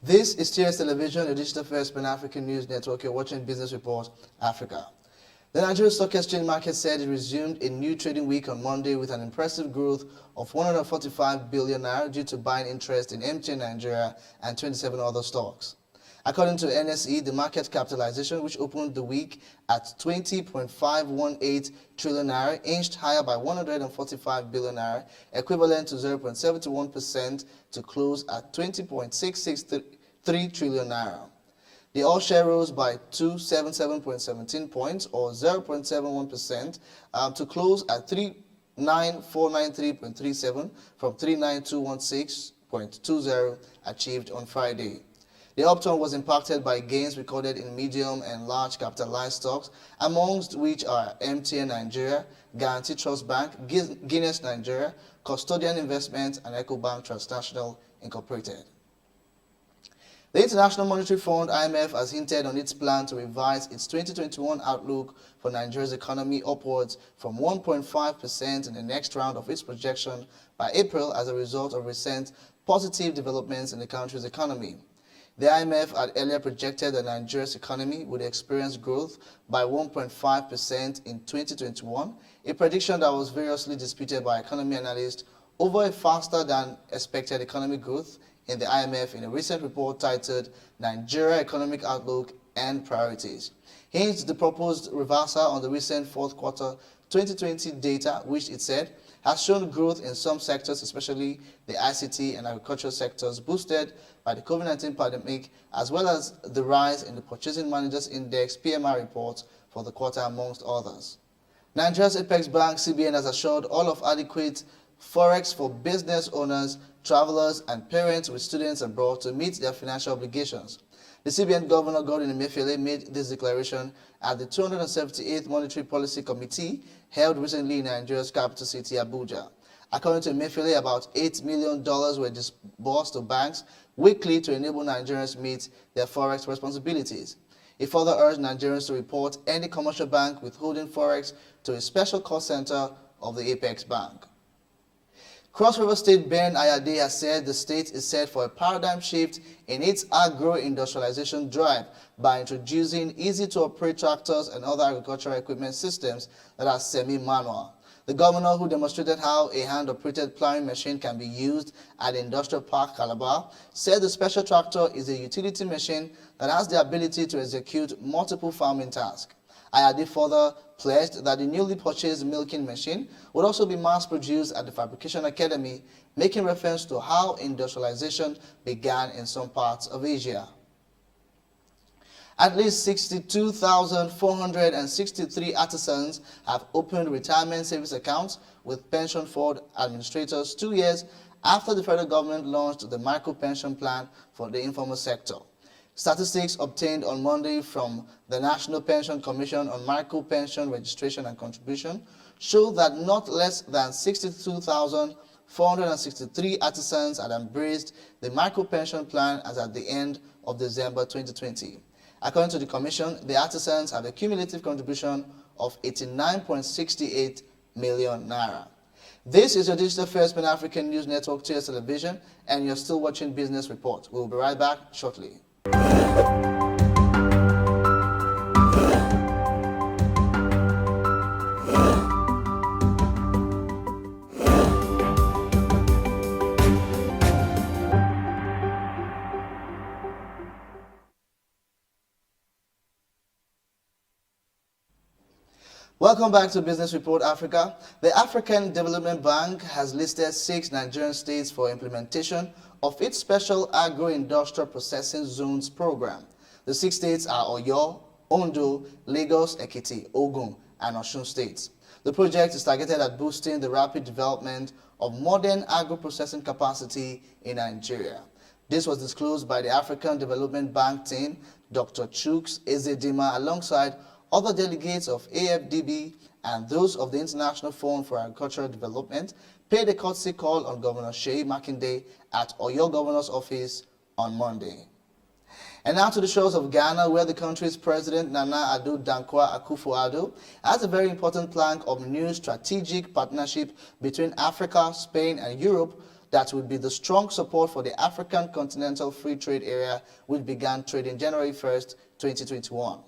This is TS Television, the digital first Pan-African news network. You're watching Business Report Africa. The Nigerian Stock Exchange market said it resumed a new trading week on Monday with an impressive growth of 145 billion naira due to buying interest in MTN Nigeria and 27 other stocks. According to NSE, the market capitalization, which opened the week at 20.518 trillion naira, inched higher by 145 billion naira, equivalent to 0.71% to close at 20.663 trillion naira. The all-share rose by 277.17 points, or 0.71%, to close at 39493.37 from 39216.20 achieved on Friday. The upturn was impacted by gains recorded in medium and large capitalized stocks, amongst which are MTN Nigeria, Guarantee Trust Bank, Guinness Nigeria, Custodian Investments, and EcoBank Transnational Incorporated. The International Monetary Fund (IMF) has hinted on its plan to revise its 2021 outlook for Nigeria's economy upwards from 1.5% in the next round of its projection by April as a result of recent positive developments in the country's economy. The IMF had earlier projected that Nigeria's economy would experience growth by 1.5% in 2021, a prediction that was variously disputed by economy analysts over a faster than expected economic growth in the IMF in a recent report titled Nigeria Economic Outlook and Priorities. Hence, the proposed reversal on the recent fourth quarter 2020 data, which it said has shown growth in some sectors, especially the ICT and agricultural sectors, boosted by the COVID-19 pandemic, as well as the rise in the Purchasing Managers Index PMI reports for the quarter, amongst others. Nigeria's Apex Bank CBN has assured all of adequate forex for business owners, travelers, and parents with students abroad to meet their financial obligations. The CBN Governor Godwin Emefiele made this declaration at the 278th Monetary Policy Committee held recently in Nigeria's capital city, Abuja. According to Emefiele, about $8 million were disbursed to banks weekly to enable Nigerians meet their forex responsibilities. He further urged Nigerians to report any commercial bank withholding forex to a special call center of the Apex Bank. Cross River State Ben Ayade has said the state is set for a paradigm shift in its agro-industrialization drive by introducing easy-to-operate tractors and other agricultural equipment systems that are semi-manual. The governor, who demonstrated how a hand-operated plowing machine can be used at the Industrial Park Calabar, said the special tractor is a utility machine that has the ability to execute multiple farming tasks. Ayade further pledged that the newly purchased milking machine would also be mass-produced at the Fabrication Academy, making reference to how industrialization began in some parts of Asia. At least 62,463 artisans have opened retirement savings accounts with pension fund administrators 2 years after the federal government launched the micro-pension plan for the informal sector. Statistics obtained on Monday from the National Pension Commission on micro-pension registration and contribution show that not less than 62,463 artisans had embraced the micro-pension plan as at the end of December 2020. According to the Commission, the artisans have a cumulative contribution of 89.68 million naira. This is your digital first Pan-African news network, TS Television, and you're still watching Business Report. We'll be right back shortly. Welcome back to Business Report Africa. The African Development Bank has listed 6 Nigerian states for implementation of its special agro-industrial processing zones program. The 6 states are Oyo, Ondo, Lagos, Ekiti, Ogun, and Osun states. The project is targeted at boosting the rapid development of modern agro-processing capacity in Nigeria. This was disclosed by the African Development Bank team, Dr. Chuks Ezedima, alongside other delegates of AFDB and those of the International Fund for Agricultural Development paid a courtesy call on Governor Seyi Makinde at Oyo Governor's office on Monday. And now to the shores of Ghana, where the country's President Nana Addo Dankwa Akufo-Addo has a very important plank of new strategic partnership between Africa, Spain, and Europe that would be the strong support for the African Continental Free Trade Area, which began trading January 1st, 2021.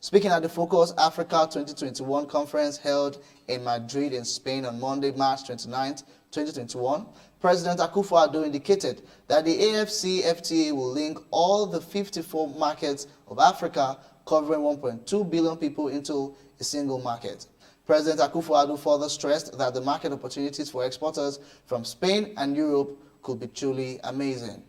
Speaking at the Focus Africa 2021 conference held in Madrid in Spain on Monday, March 29, 2021, President Akufo-Addo indicated that the AFCFTA will link all the 54 markets of Africa, covering 1.2 billion people, into a single market. President Akufo-Addo further stressed that the market opportunities for exporters from Spain and Europe could be truly amazing.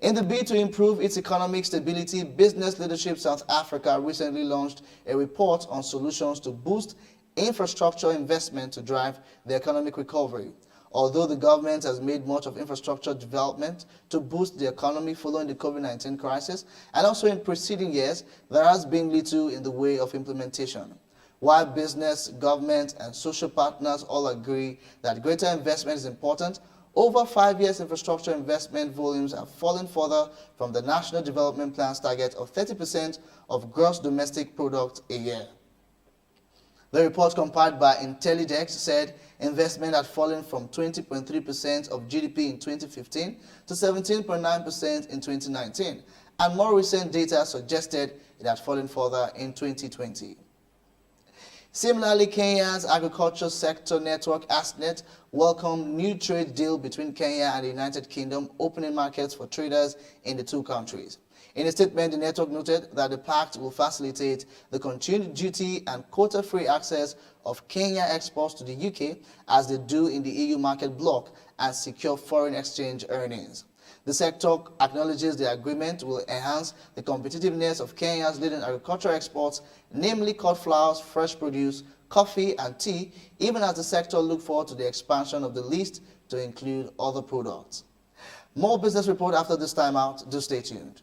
In the bid to improve its economic stability, Business Leadership South Africa recently launched a report on solutions to boost infrastructure investment to drive the economic recovery. Although the government has made much of infrastructure development to boost the economy following the COVID-19 crisis, and also in preceding years, there has been little in the way of implementation. While business, government, and social partners all agree that greater investment is important, over 5 years infrastructure investment volumes have fallen further from the National Development Plan's target of 30% of gross domestic product a year. The report compiled by Intellidex said investment had fallen from 20.3% of GDP in 2015 to 17.9% in 2019, and more recent data suggested it had fallen further in 2020. Similarly, Kenya's agriculture sector network, ASNET, welcomed new trade deal between Kenya and the United Kingdom, opening markets for traders in the two countries. In a statement, the network noted that the pact will facilitate the continued duty and quota-free access of Kenya exports to the UK as they do in the EU market bloc and secure foreign exchange earnings. The sector acknowledges the agreement will enhance the competitiveness of Kenya's leading agricultural exports, namely cut flowers, fresh produce, coffee, and tea, even as the sector looks forward to the expansion of the list to include other products. More business report after this time out. Do stay tuned.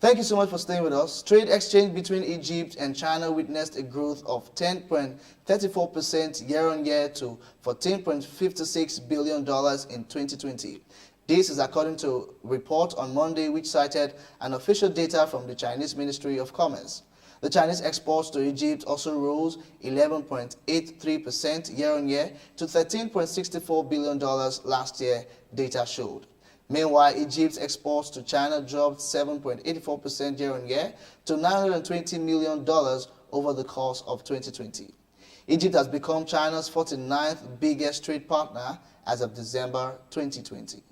Thank you so much for staying with us. Trade exchange between Egypt and China witnessed a growth of 10.34% year-on-year to $14.56 billion in 2020. This is according to a report on Monday which cited an official data from the Chinese Ministry of Commerce. The Chinese exports to Egypt also rose 11.83% year-on-year to $13.64 billion last year, data showed. Meanwhile, Egypt's exports to China dropped 7.84% year-on-year to $920 million over the course of 2020. Egypt has become China's 49th biggest trade partner as of December 2020.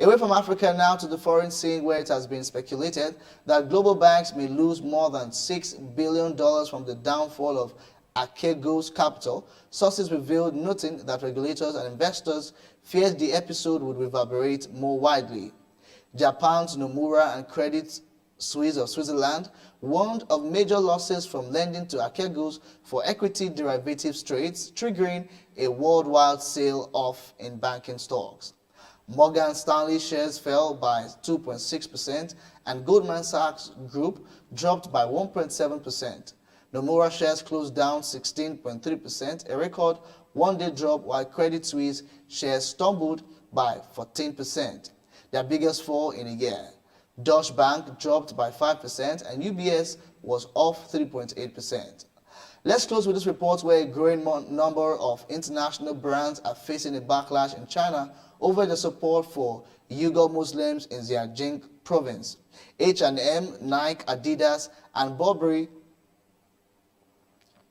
Away from Africa now to the foreign scene, where it has been speculated that global banks may lose more than $6 billion from the downfall of Akego's capital. Sources revealed, noting that regulators and investors feared the episode would reverberate more widely. Japan's Nomura and Credit Suisse of Switzerland warned of major losses from lending to Akego's for equity derivatives trades, triggering a worldwide sell-off in banking stocks. Morgan Stanley shares fell by 2.6% and Goldman Sachs Group dropped by 1.7%. Nomura shares closed down 16.3%, a record one-day drop, while Credit Suisse shares stumbled by 14%, their biggest fall in a year. Deutsche Bank dropped by 5% and UBS was off 3.8%. Let's close with this report, where a growing number of international brands are facing a backlash in China over the support for Uyghur Muslims in Xinjiang province. H&M, Nike, Adidas, and Burberry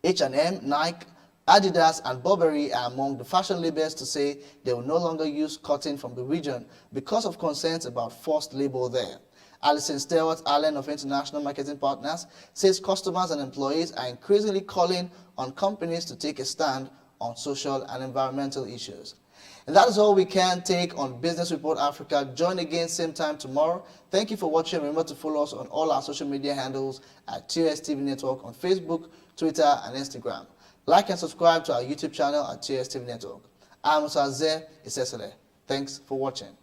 Nike, Adidas, and Burberry are among the fashion labels to say they will no longer use cotton from the region because of concerns about forced labor there. Alison Stewart-Allen of International Marketing Partners says customers and employees are increasingly calling on companies to take a stand on social and environmental issues. And that is all we can take on Business Report Africa. Join again same time tomorrow. Thank you for watching. Remember to follow us on all our social media handles at TOS TV Network on Facebook, Twitter, and Instagram. Like and subscribe to our YouTube channel at TOS TV Network. I'm Musa Isesele. Thanks for watching.